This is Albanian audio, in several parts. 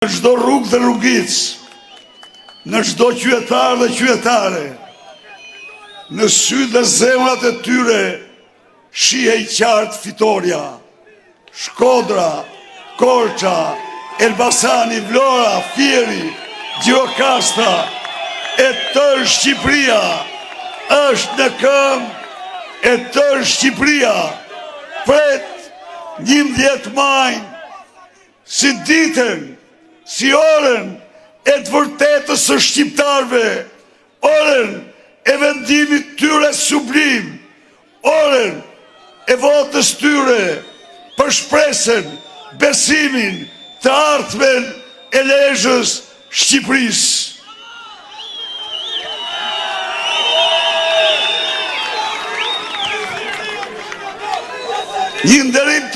Në çdo rrugë dhe rrugic, në çdo qytetar dhe qytetare, në sy dhe zemrat e tyre, shihej qartë fitoria. Shkodra, Korça, Elbasani, Vlora, Fieri, Gjirokastra, e tërë Shqipëria është në këmbë, e tërë Shqipëria pret 11 maj, si ditën, si orën e të vërtetës së shqiptarëve, orën e vendimit tyre sublim, orën e votës tyre për shpresën, besimin, të ardhmen e lezhës Shqipërisë. Një nderim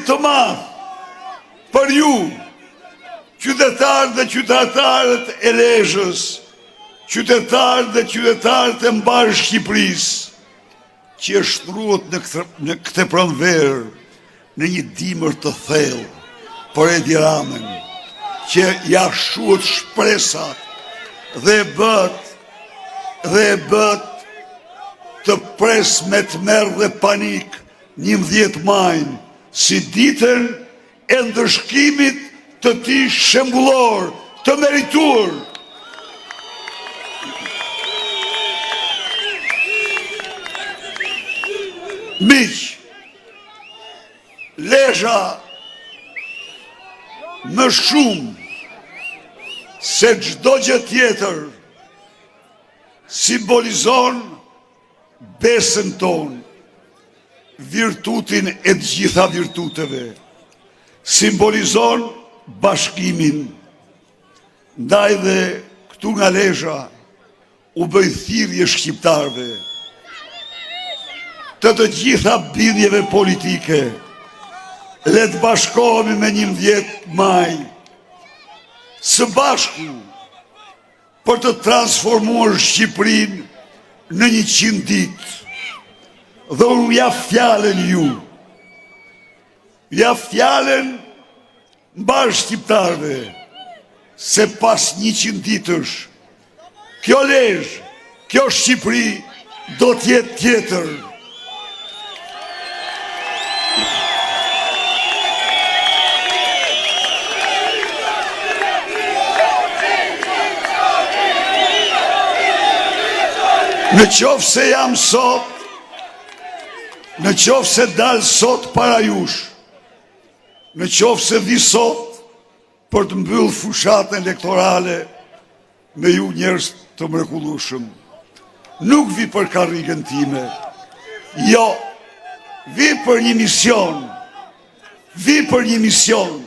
të madh për ju, qytetarët dhe qytetarët e lezhës, qytetarët dhe qytetarët e mbarë Shqipërisë, që e shtruhet në këtë pranverë, në një dimër të thellë, për Edi Ramën, që ja shuhet shpresat dhe bët të pres me tmerr dhe panik 11 majin, si ditën e ndëshkimit të tij shembullor, të merituar. Miq, Lezhë më shumë se çdo gjë tjetër simbolizon besën tonë, virtutin e të gjitha virtuteve, simbolizon bashkimin. Ndaj dhe këtu nga Lezhë u bëj thirrje shqiptarëve të gjitha bindjeve politike, le të bashkohemi me 11 maj, së bashku për të transformuar Shqipërinë në 100 ditë. Dhe unë ja fjallën ju, ja fjallën mbar shqiptarëve, se pas 100 ditësh, kjo Lezhë, kjo Shqipëri do t'jetë tjetër. Në qoftë se jam sot, në qoftë se dalë sot para jush, në qoftë se vi sot për të mbyllë fushatën elektorale me ju njerëz të mrekullueshëm, nuk vi për karrigën time, jo, vi për një mision,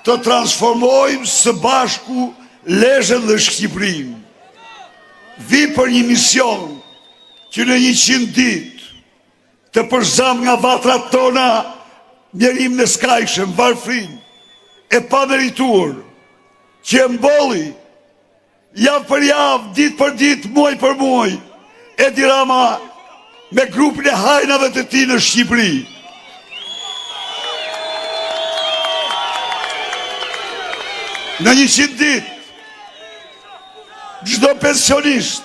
të transformojmë së bashku Lezhën dhe Shqipërinë. Vi për një mision që në 100 ditë të përzam nga vatrat tona njerim në skajshëm, varfrin, e pa merituar, që e mbolli javë për javë, ditë për ditë, muaj për muaj, Edi Rama me grupin e hajnave të tij në Shqipëri. Në 100 ditë, çdo pensionist,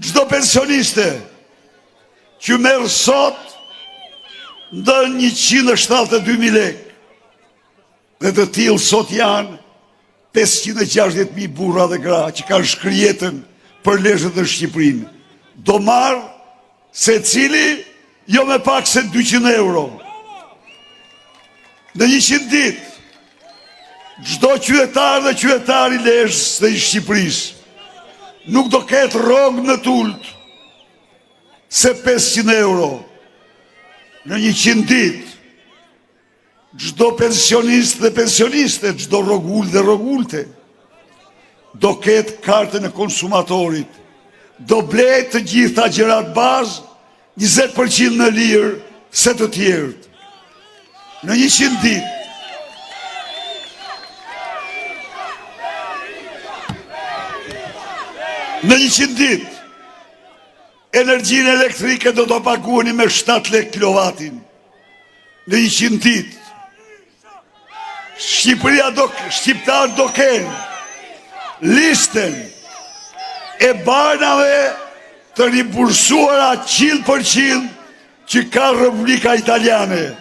çdo pensioniste që merr sot ndën 172.000 lekë, dhe të tillë sot janë 560.000 burra dhe gra që kanë shkrijetën për Lezhën dhe Shqipërinë. Do marr secili jo me pak se 200 euro. Në 100 ditë, çdo qytetar dhe qytetari i Lezhës dhe i Shqipërisë nuk do ketë rrogë në tult se 500 euro. Në 100 ditë, çdo pensionist dhe pensioniste, çdo rrogull dhe rrogulte do ketë kartën e konsumatorit, do blej të gjitha gjërat bazë 20% në lirë se të tjerët. Në 100 ditë, në 100 ditë, energjinë elektrike do të paguani me 7 lekë kilovatin. Në 100 ditë, Shqiptarë do kenë listën e banave të rimbursuara 100% që ka Republika Italiane.